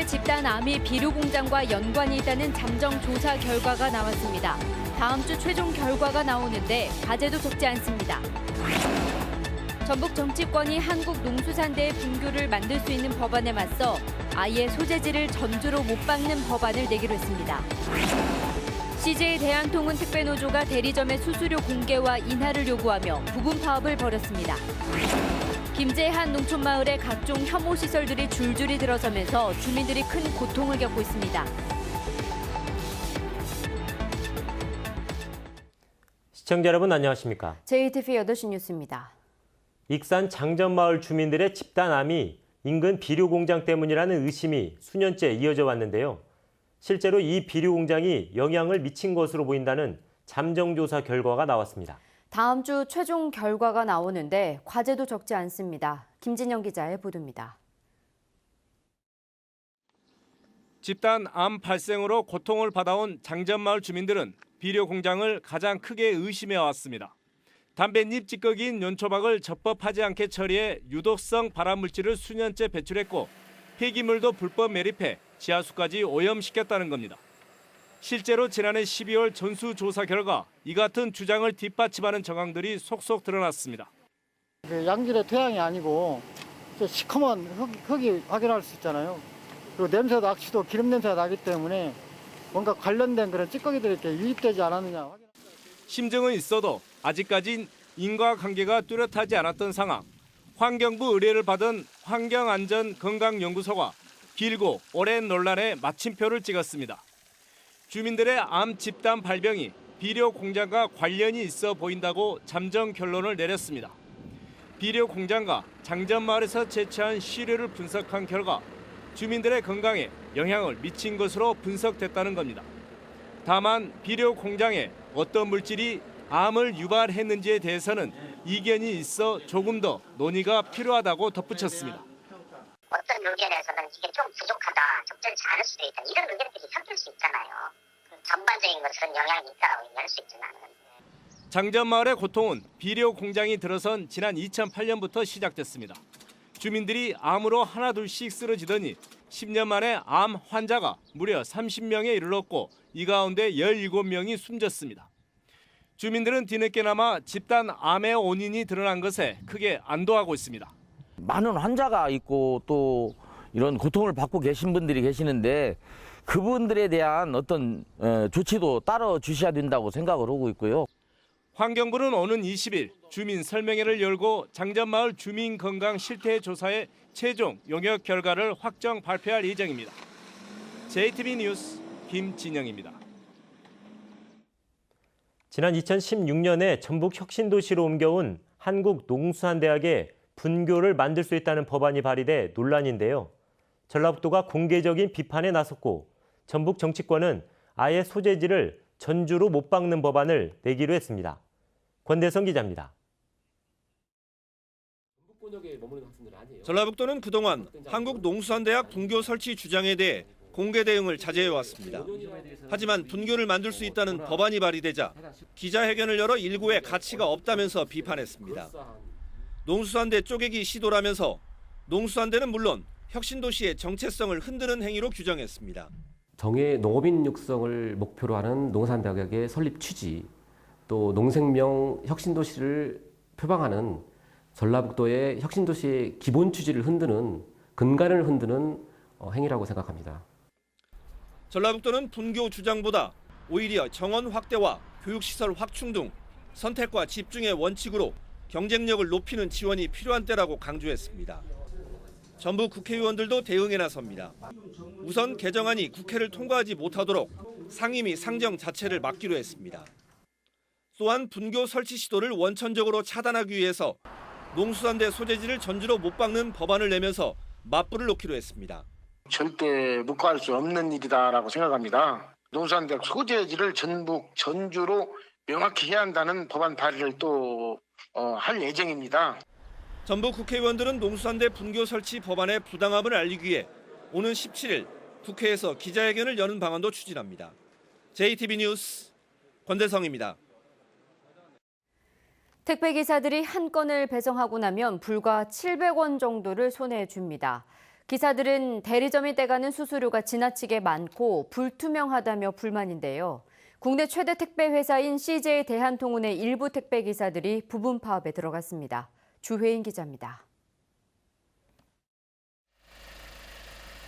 주민들의 집단 암이 비료 공장과 연관이 있다는 잠정 조사 결과가 나왔습니다. 다음 주 최종 결과가 나오는데 과제도 적지 않습니다. 전북 정치권이 한국농수산대의 분교를 만들 수 있는 법안에 맞서 아예 소재지를 전주로 못 박는 법안을 내기로 했습니다. CJ 대한통운 택배노조가 대리점의 수수료 공개와 인하를 요구하며 부분 파업을 벌였습니다. 김제한 농촌마을에 각종 혐오시설들이 줄줄이 들어서면서 주민들이 큰 고통을 겪고 있습니다. 시청자 여러분 안녕하십니까? JTV 8시 뉴스입니다. 익산 장전마을 주민들의 집단암이 인근 비료공장 때문이라는 의심이 수년째 이어져 왔는데요. 실제로 이 비료공장이 영향을 미친 것으로 보인다는 잠정조사 결과가 나왔습니다. 다음 주 최종 결과가 나오는데 과제도 적지 않습니다. 김진영 기자의 보도입니다. 집단 암 발생으로 고통을 받아온 장전마을 주민들은 비료 공장을 가장 크게 의심해 왔습니다. 담뱃잎 찌꺼기인 연초박을 적법하지 않게 처리해 유독성 발암물질을 수년째 배출했고 폐기물도 불법 매립해 지하수까지 오염시켰다는 겁니다. 실제로 지난해 12월 전수조사 결과 이 같은 주장을 뒷받침하는 정황들이 속속 드러났습니다. 양질의 토양이 아니고 시커먼 흙이 확인할 수 있잖아요. 그리고 냄새도 악취도 기름 냄새가 나기 때문에 뭔가 관련된 그런 찌꺼기들이 이렇게 유입되지 않았느냐. 심증은 있어도 아직까진 인과관계가 뚜렷하지 않았던 상황. 환경부 의뢰를 받은 환경안전건강연구소가 길고 오랜 논란에 마침표를 찍었습니다. 주민들의 암 집단 발병이 비료 공장과 관련이 있어 보인다고 잠정 결론을 내렸습니다. 비료 공장과 장전마을에서 채취한 시료를 분석한 결과 주민들의 건강에 영향을 미친 것으로 분석됐다는 겁니다. 다만 비료 공장에 어떤 물질이 암을 유발했는지에 대해서는 이견이 있어 조금 더 논의가 필요하다고 덧붙였습니다. 어떤 의견에서는 이게 좀 부족하다, 적절치 않을 수도 있다, 이런 의견들이 섞일 수 있잖아요. 전반적인 것은 영향이 있다고 얘기할 수 있지만. 장전마을의 고통은 비료 공장이 들어선 지난 2008년부터 시작됐습니다. 주민들이 암으로 하나둘씩 쓰러지더니 10년 만에 암 환자가 무려 30명에 이르렀고 이 가운데 17명이 숨졌습니다. 주민들은 뒤늦게나마 집단 암의 원인이 드러난 것에 크게 안도하고 있습니다. 많은 환자가 있고 또 이런 고통을 받고 계신 분들이 계시는데 그분들에 대한 어떤 조치도 따로 주셔야 된다고 생각을 하고 있고요. 환경부는 오는 20일 주민 설명회를 열고 장전마을 주민 건강 실태 조사의 최종 용역 결과를 확정 발표할 예정입니다. JTV 뉴스 김진영입니다. 지난 2016년에 전북 혁신도시로 옮겨온 한국농수산대학에 분교를 만들 수 있다는 법안이 발의돼 논란인데요. 전라북도가 공개적인 비판에 나섰고 전북 정치권은 아예 소재지를 전주로 못 박는 법안을 내기로 했습니다. 권대성 기자입니다. 전라북도는 그동안 한국농수산대학 분교 설치 주장에 대해 공개 대응을 자제해왔습니다. 하지만 분교를 만들 수 있다는 법안이 발의되자 기자회견을 열어 일고의 가치가 없다면서 비판했습니다. 농수산대 쪼개기 시도라면서 농수산대는 물론 혁신도시의 정체성을 흔드는 행위로 규정했습니다. 정의 농업인 육성을 목표로 하는 농산대학의 설립 취지, 또 농생명 혁신도시를 표방하는 전라북도의 혁신도시의 기본 취지를 흔드는, 근간을 흔드는 행위라고 생각합니다. 전라북도는 분교 주장보다 오히려 정원 확대와 교육시설 확충 등 선택과 집중의 원칙으로 경쟁력을 높이는 지원이 필요한 때라고 강조했습니다. 전북 국회의원들도 대응에 나섭니다. 우선 개정안이 국회를 통과하지 못하도록 상임위 상정 자체를 막기로 했습니다. 또한 분교 설치 시도를 원천적으로 차단하기 위해서 농수산대 소재지를 전주로 못 박는 법안을 내면서 맞불을 놓기로 했습니다. 절대 묵과할 수 없는 일이다라고 생각합니다. 농수산대학 소재지를 전북, 전주로 명확히 해야 한다는 법안 발의를 또 할 예정입니다. 전북 국회의원들은 농수산대 분교 설치 법안의 부당함을 알리기 위해 오는 17일 국회에서 기자회견을 여는 방안도 추진합니다. JTB 뉴스 권대성입니다. 택배기사들이 한 건을 배송하고 나면 불과 700원 정도를 손해에 줍니다. 기사들은 대리점이 떼가는 수수료가 지나치게 많고 불투명하다며 불만인데요. 국내 최대 택배 회사인 CJ 대한통운의 일부 택배 기사들이 부분 파업에 들어갔습니다. 주혜인 기자입니다.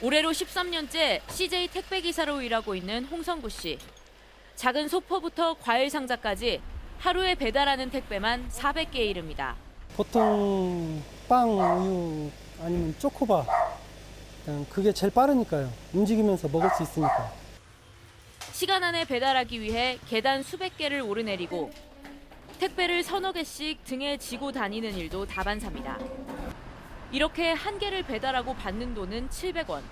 올해로 13년째 CJ 택배 기사로 일하고 있는 홍성구 씨. 작은 소포부터 과일 상자까지 하루에 배달하는 택배만 400개에 이릅니다. 보통 빵, 우유 아니면 초코바 그게 제일 빠르니까요. 움직이면서 먹을 수 있으니까. 시간 안에 배달하기 위해 계단 수백 개를 오르내리고 택배를 서너 개씩 등에 지고 다니는 일도 다반사입니다. 이렇게 한 개를 배달하고 받는 돈은 700원.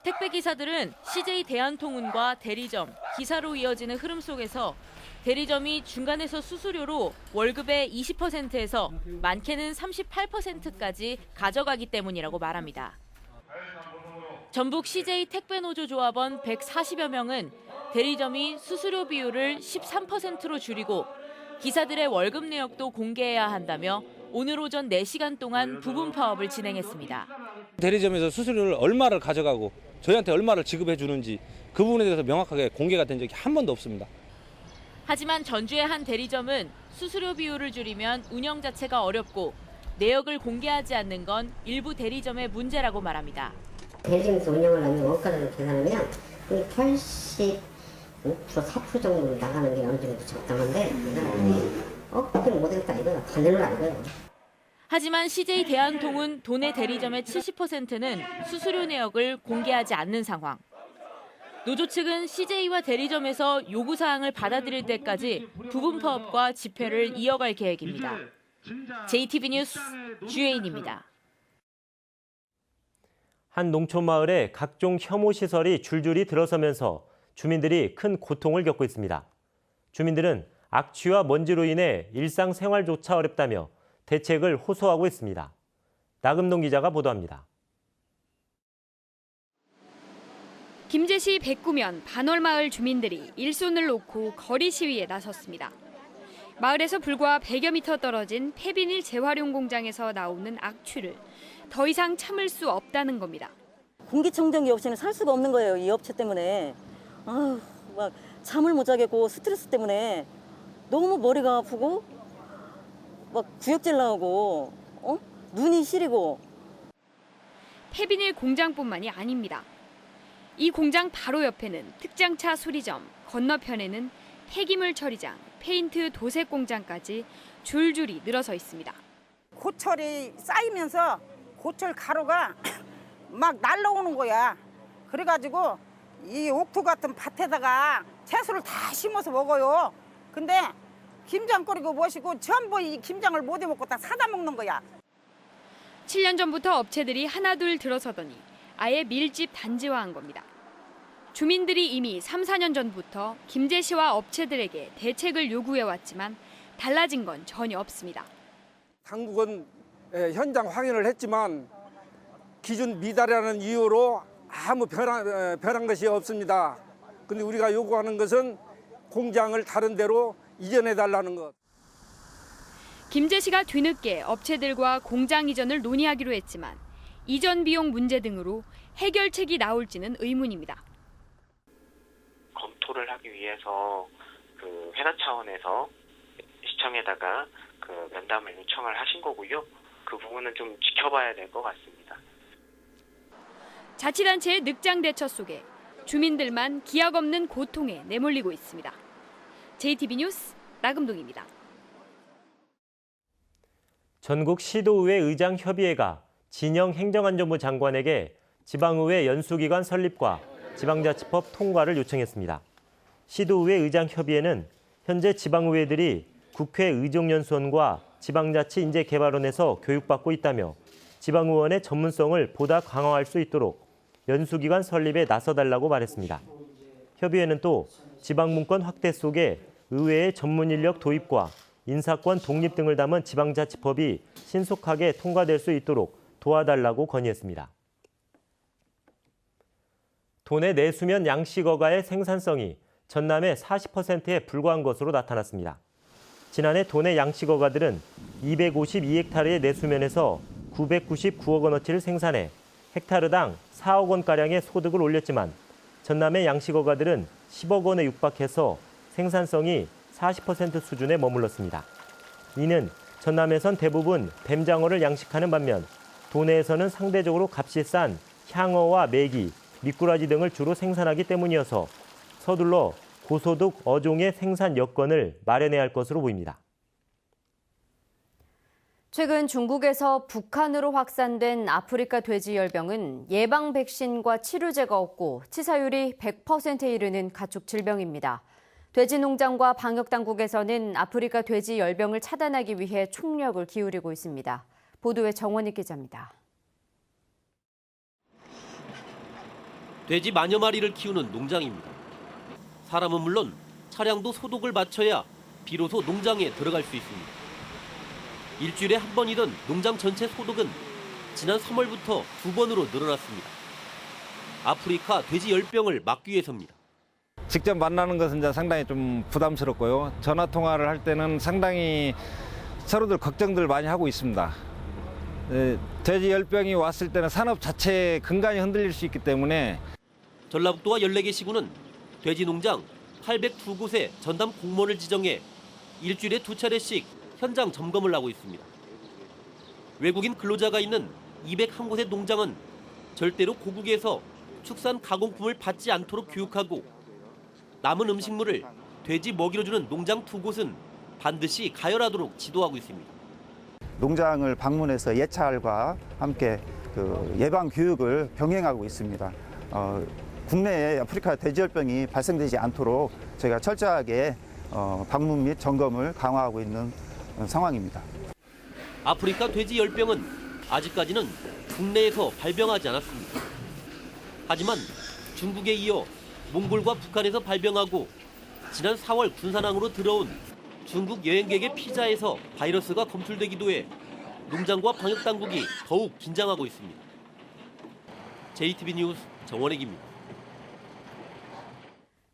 택배 기사들은 CJ 대한통운과 대리점, 기사로 이어지는 흐름 속에서 대리점이 중간에서 수수료로 월급의 20%에서 많게는 38%까지 가져가기 때문이라고 말합니다. 전북 CJ 택배노조조합원 140여 명은 대리점이 수수료 비율을 13%로 줄이고 기사들의 월급 내역도 공개해야 한다며 오늘 오전 4시간 동안 부분 파업을 진행했습니다. 대리점에서 수수료를 얼마를 가져가고 저희한테 얼마를 지급해 주는지 그 부분에 대해서 명확하게 공개가 된 적이 한 번도 없습니다. 하지만 전주의 한 대리점은 수수료 비율을 줄이면 운영 자체가 어렵고 내역을 공개하지 않는 건 일부 대리점의 문제라고 말합니다. 대리점에서 운영을 하는 원가를 계산하면 80, 4% 정도 나가는 게 어느 정도 적당한데 그렇게 못하겠다 이거 반대로 알고요. 하지만 CJ 대한통운 도내 대리점의 70%는 수수료 내역을 공개하지 않는 상황. 노조 측은 CJ와 대리점에서 요구사항을 받아들일 때까지 부분 파업과 집회를 이어갈 계획입니다. JTB 뉴스 주혜인입니다. 한 농촌 마을에 각종 혐오 시설이 줄줄이 들어서면서 주민들이 큰 고통을 겪고 있습니다. 주민들은 악취와 먼지로 인해 일상생활조차 어렵다며 대책을 호소하고 있습니다. 나금동 기자가 보도합니다. 김제시 백구면 반월마을 주민들이 일손을 놓고 거리 시위에 나섰습니다. 마을에서 불과 100여 미터 떨어진 폐비닐 재활용 공장에서 나오는 악취를 더 이상 참을 수 없다는 겁니다. 공기청정기 없이는 살 수가 없는 거예요. 이 업체 때문에. 막 잠을 못 자겠고 스트레스 때문에 너무 머리가 아프고 막 구역질 나오고 눈이 시리고. 폐비닐 공장뿐만이 아닙니다. 이 공장 바로 옆에는 특장차 수리점, 건너편에는 폐기물 처리장, 페인트 도색 공장까지 줄줄이 늘어서 있습니다. 고철이 쌓이면서 고철 가루가 막 날라오는 거야. 그래가지고 이 옥토 같은 밭에다가 채소를 다 심어서 먹어요. 근데 김장 끓이고 뭐시고 전부 이 김장을 못 해먹고 다 사다 먹는 거야. 7년 전부터 업체들이 하나둘 들어서더니 아예 밀집 단지화한 겁니다. 주민들이 이미 3, 4년 전부터 김제시와 업체들에게 대책을 요구해왔지만 달라진 건 전혀 없습니다. 당국은 현장 확인을 했지만 기준 미달이라는 이유로 아무 변한 것이 없습니다. 근데 우리가 요구하는 것은 공장을 다른 데로 이전해달라는 것. 김제시가 뒤늦게 업체들과 공장 이전을 논의하기로 했지만 이전 비용 문제 등으로 해결책이 나올지는 의문입니다. 검토를 하기 위해서 그 회사 차원에서 시청에다가 그 면담을 요청을 하신 거고요. 그 부분은 좀 지켜봐야 될 것 같습니다. 자치단체의 늑장 대처 속에 주민들만 기약 없는 고통에 내몰리고 있습니다. JTB 뉴스 나금동입니다. 전국 시도의회 의장협의회가 진영 행정안전부 장관에게 지방의회 연수기관 설립과 지방자치법 통과를 요청했습니다. 시도의회 의장협의회는 현재 지방의회들이 국회 의정연수원과 지방자치인재개발원에서 교육받고 있다며 지방의원의 전문성을 보다 강화할 수 있도록 연수기관 설립에 나서달라고 말했습니다. 협의회는 또 지방분권 확대 속에 의회의 전문인력 도입과 인사권 독립 등을 담은 지방자치법이 신속하게 통과될 수 있도록 도와달라고 건의했습니다. 도내 내수면 양식어가의 생산성이 전남의 40%에 불과한 것으로 나타났습니다. 지난해 도내 양식어가들은 252헥타르의 내수면에서 999억 원어치를 생산해 헥타르당 4억 원가량의 소득을 올렸지만 전남의 양식어가들은 10억 원에 육박해서 생산성이 40% 수준에 머물렀습니다. 이는 전남에선 대부분 뱀장어를 양식하는 반면 도내에서는 상대적으로 값이 싼 향어와 메기, 미꾸라지 등을 주로 생산하기 때문이어서 서둘러 고소득 어종의 생산 여건을 마련해야 할 것으로 보입니다. 최근 중국에서 북한으로 확산된 아프리카 돼지열병은 예방 백신과 치료제가 없고 치사율이 100%에 이르는 가축 질병입니다. 돼지 농장과 방역당국에서는 아프리카 돼지열병을 차단하기 위해 총력을 기울이고 있습니다. 보도에 정원익 기자입니다. 돼지 만여 마리를 키우는 농장입니다. 사람은 물론 차량도 소독을 마쳐야 비로소 농장에 들어갈 수 있습니다. 일주일에 한 번이던 농장 전체 소독은 지난 3월부터 2번으로 늘어났습니다. 아프리카 돼지 열병을 막기 위해서입니다. 직접 만나는 것은 이제 상당히 좀 부담스럽고요. 전화 통화를 할 때는 상당히 서로들 걱정들 많이 하고 있습니다. 돼지 열병이 왔을 때는 산업 자체의 근간이 흔들릴 수 있기 때문에 전라북도와 14개 시군은 돼지 농장 802곳에 전담 공무원을 지정해 일주일에 2차례씩 현장 점검을 하고 있습니다. 외국인 근로자가 있는 201곳의 농장은 절대로 고국에서 축산 가공품을 받지 않도록 교육하고 남은 음식물을 돼지 먹이로 주는 농장 2곳은 반드시 가열하도록 지도하고 있습니다. 농장을 방문해서 예찰과 함께 예방 교육을 병행하고 있습니다. 국내에 아프리카 돼지열병이 발생되지 않도록 저희가 철저하게 방문 및 점검을 강화하고 있는 상황입니다. 아프리카 돼지 열병은 아직까지는 국내에서 발병하지 않았습니다. 하지만 중국에 이어 몽골과 북한에서 발병하고 지난 4월 군산항으로 들어온 중국 여행객의 피자에서 바이러스가 검출되기도 해 농장과 방역당국이 더욱 긴장하고 있습니다. JTB 뉴스 정원익입니다.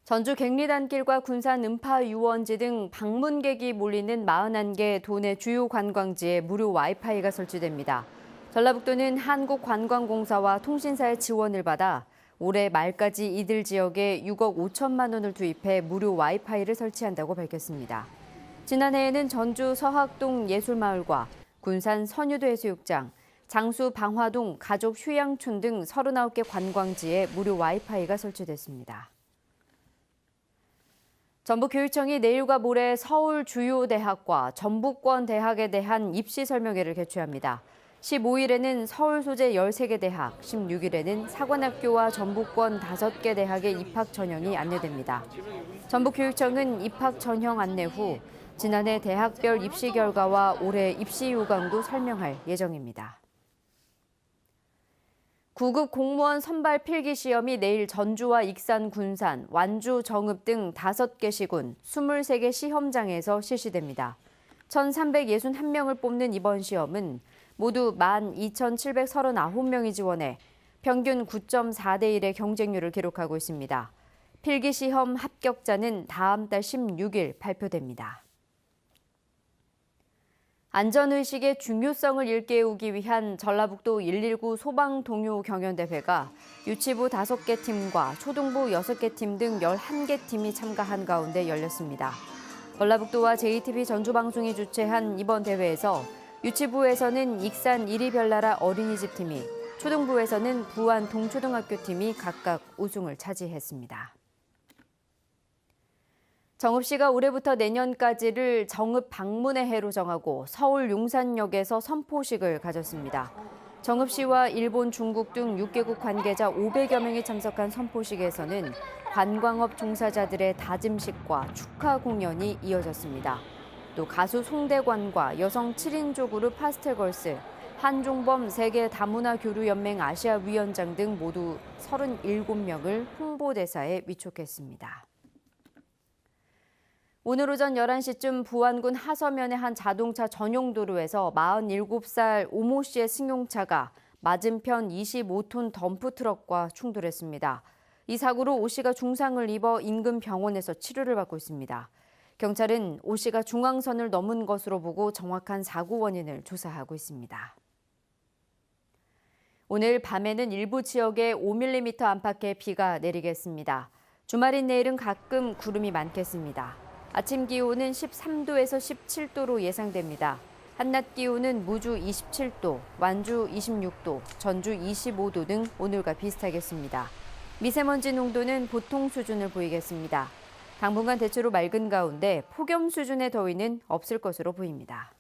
전주 갱리단길과 군산 음파 유원지 등 방문객이 몰리는 41개 도내 주요 관광지에 무료 와이파이가 설치됩니다. 전라북도는 한국관광공사와 통신사의 지원을 받아 올해 말까지 이들 지역에 6억 5천만 원을 투입해 무료 와이파이를 설치한다고 밝혔습니다. 지난해에는 전주 서학동 예술마을과 군산 선유도 해수욕장, 장수 방화동 가족 휴양촌 등 39개 관광지에 무료 와이파이가 설치됐습니다. 전북교육청이 내일과 모레 서울 주요 대학과 전북권 대학에 대한 입시 설명회를 개최합니다. 15일에는 서울 소재 13개 대학, 16일에는 사관학교와 전북권 5개 대학의 입학 전형이 안내됩니다. 전북교육청은 입학 전형 안내 후 지난해 대학별 입시 결과와 올해 입시 요강도 설명할 예정입니다. 9급 공무원 선발 필기 시험이 내일 전주와 익산, 군산, 완주, 정읍 등 5개 시군 23개 시험장에서 실시됩니다. 1,361명을 뽑는 이번 시험은 모두 12,739명이 지원해 평균 9.4대 1의 경쟁률을 기록하고 있습니다. 필기 시험 합격자는 다음 달 16일 발표됩니다. 안전의식의 중요성을 일깨우기 위한 전라북도 119 소방동요 경연대회가 유치부 5개 팀과 초등부 6개 팀 등 11개 팀이 참가한 가운데 열렸습니다. 전라북도와 JTB 전주방송이 주최한 이번 대회에서 유치부에서는 익산 이리별나라 어린이집 팀이, 초등부에서는 부안 동초등학교 팀이 각각 우승을 차지했습니다. 정읍시가 올해부터 내년까지를 정읍 방문의 해로 정하고 서울 용산역에서 선포식을 가졌습니다. 정읍시와 일본, 중국 등 6개국 관계자 500여 명이 참석한 선포식에서는 관광업 종사자들의 다짐식과 축하 공연이 이어졌습니다. 또 가수 송대관과 여성 7인조 그룹 파스텔걸스, 한종범 세계 다문화 교류 연맹 아시아 위원장 등 모두 37명을 홍보대사에 위촉했습니다. 오늘 오전 11시쯤 부안군 하서면의 한 자동차 전용 도로에서 47살 오모 씨의 승용차가 맞은편 25톤 덤프트럭과 충돌했습니다. 이 사고로 오 씨가 중상을 입어 인근 병원에서 치료를 받고 있습니다. 경찰은 오 씨가 중앙선을 넘은 것으로 보고 정확한 사고 원인을 조사하고 있습니다. 오늘 밤에는 일부 지역에 5mm 안팎의 비가 내리겠습니다. 주말인 내일은 가끔 구름이 많겠습니다. 아침 기온은 13도에서 17도로 예상됩니다. 한낮 기온은 무주 27도, 완주 26도, 전주 25도 등 오늘과 비슷하겠습니다. 미세먼지 농도는 보통 수준을 보이겠습니다. 당분간 대체로 맑은 가운데 폭염 수준의 더위는 없을 것으로 보입니다.